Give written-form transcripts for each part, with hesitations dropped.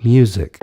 Music.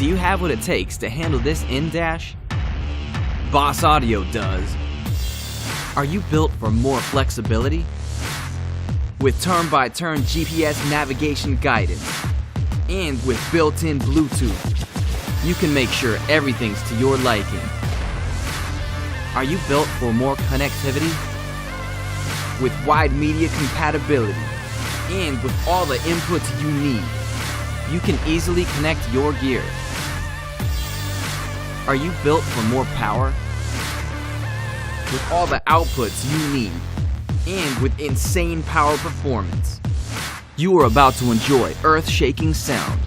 Do you have what it takes to handle this in-dash? Boss Audio does. Are you built for more flexibility? With turn-by-turn GPS navigation guidance and with built-in Bluetooth, you can make sure everything's to your liking. Are you built for more connectivity? With wide media compatibility and with all the inputs you need, you can easily connect your gear. Are you built for more power? With all the outputs you need, and with insane power performance, you are about to enjoy earth-shaking sound.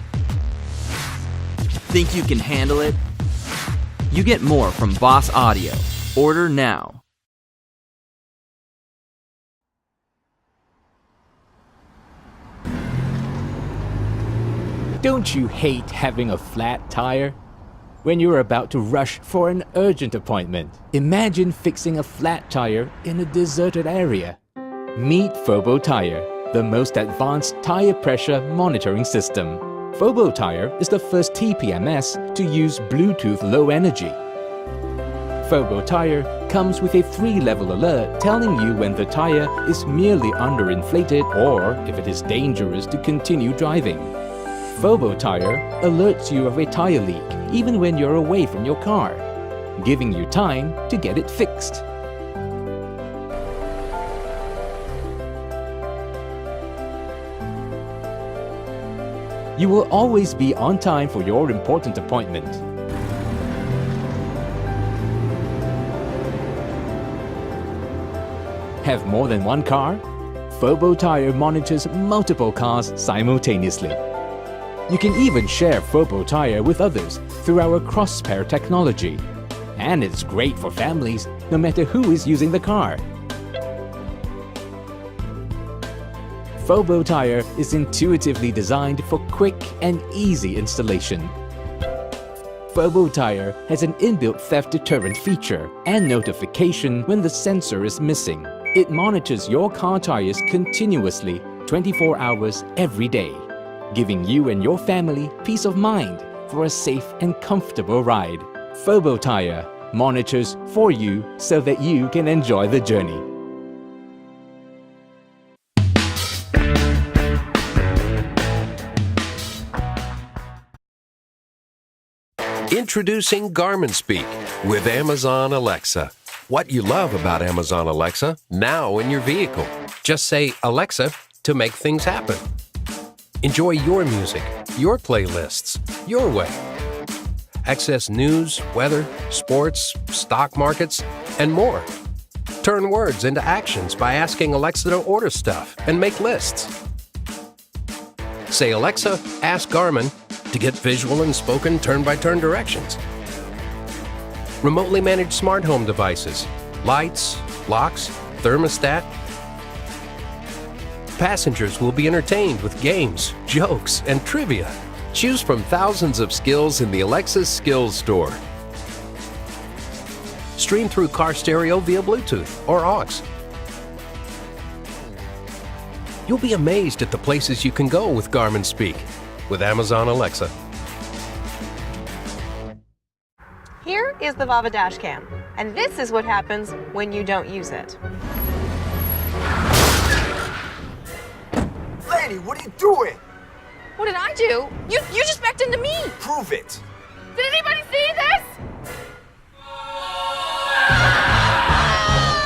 Think you can handle it? You get more from Boss Audio. Order now. Don't you hate having a flat tire? When you're about to rush for an urgent appointment, imagine fixing a flat tire in a deserted area. Meet Fobo Tire, the most advanced tire pressure monitoring system. Fobo Tire is the first TPMS to use Bluetooth Low Energy. Fobo Tire comes with a 3-level alert telling you when the tire is merely underinflated or if it is dangerous to continue driving. Fobo Tire alerts you of a tire leak even when you're away from your car, giving you time to get it fixed. You will always be on time for your important appointment. Have more than one car? Fobo Tire monitors multiple cars simultaneously. You can even share Fobo Tire with others through our cross-pair technology. And it's great for families, no matter who is using the car. Fobo Tire is intuitively designed for quick and easy installation. Fobo Tire has an inbuilt theft deterrent feature and notification when the sensor is missing. It monitors your car tires continuously, 24 hours every day, giving you and your family peace of mind for a safe and comfortable ride. Fobo Tire monitors for you so that you can enjoy the journey. Introducing Garmin Speak with Amazon Alexa. What you love about Amazon Alexa, now in your vehicle. Just say, Alexa, to make things happen. Enjoy your music, your playlists, your way. Access news, weather, sports, stock markets, and more. Turn words into actions by asking Alexa to order stuff and make lists. Say, Alexa, ask Garmin to get visual and spoken turn-by-turn directions. Remotely manage smart home devices, lights, locks, thermostat. Passengers will be entertained with games, jokes, and trivia. Choose from thousands of skills in the Alexa Skills Store. Stream through car stereo via Bluetooth or aux. You'll be amazed at the places you can go with Garmin Speak with Amazon Alexa. Here is the Vava dash cam, and this is what happens when you don't use it. Lady, what are you doing? What did I do? You just backed into me! Prove it! Did anybody see this?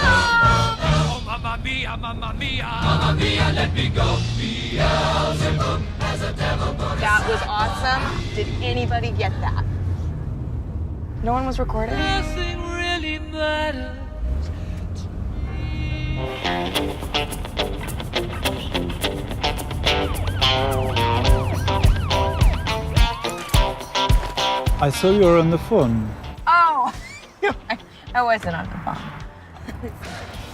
Oh, mamma mia, mamma mia. Mamma mia, let me go. Beelzebub has a devil put his That was awesome. Did anybody get that? No one was recording? Nothing really matters. I saw you were on the phone. Oh, I wasn't on the phone.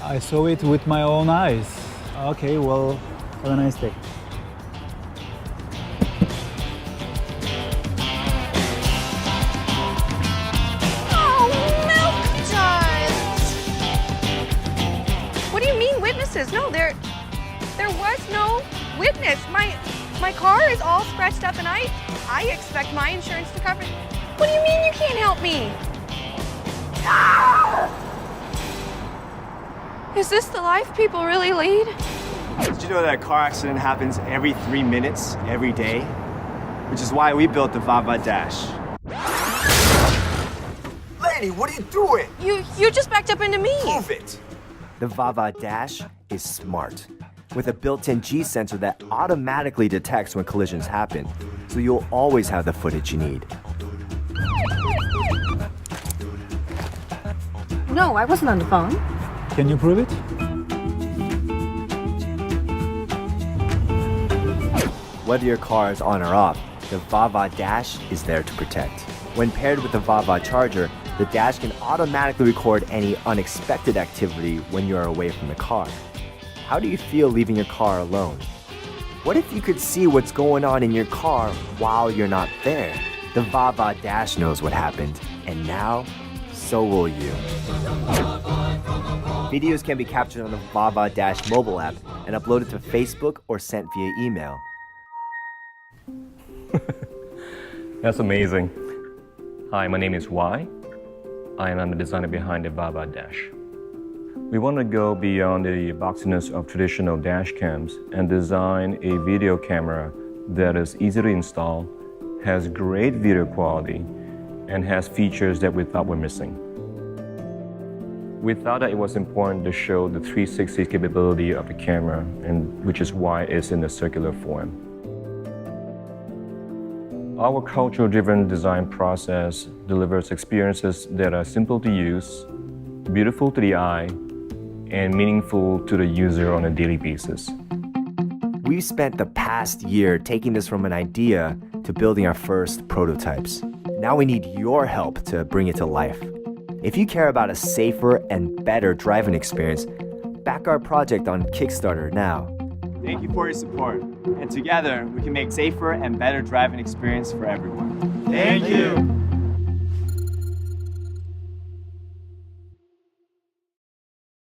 I saw it with my own eyes. Okay, well, have a nice day. Oh, milk duds! What do you mean witnesses? No, there was no witness. My car is all scratched up, and I expect my insurance to cover it. What do you mean you can't help me? Ah! Is this the life people really lead? Did you know that a car accident happens every 3 minutes, every day? Which is why we built the Vava Dash. Lady, what are you doing? You just backed up into me. Prove it! The Vava Dash is smart, with a built-in G sensor that automatically detects when collisions happen, so you'll always have the footage you need. No, I wasn't on the phone. Can you prove it? Whether your car is on or off, the Vava Dash is there to protect. When paired with the Vava charger, the dash can automatically record any unexpected activity when you are away from the car. How do you feel leaving your car alone? What if you could see what's going on in your car while you're not there? The Vava Dash knows what happened, and now, so will you. Videos can be captured on the Vava Dash mobile app and uploaded to Facebook or sent via email. That's amazing. Hi, my name is Y, and I'm the designer behind the Vava Dash. We want to go beyond the boxiness of traditional dash cams and design a video camera that is easy to install, has great video quality, and has features that we thought were missing. We thought that it was important to show the 360 capability of the camera, and which is why it's in a circular form. Our cultural-driven design process delivers experiences that are simple to use, beautiful to the eye, and meaningful to the user on a daily basis. We've spent the past year taking this from an idea to building our first prototypes. Now we need your help to bring it to life. If you care about a safer and better driving experience, back our project on Kickstarter now. Thank you for your support. And together, we can make safer and better driving experience for everyone. Thank you.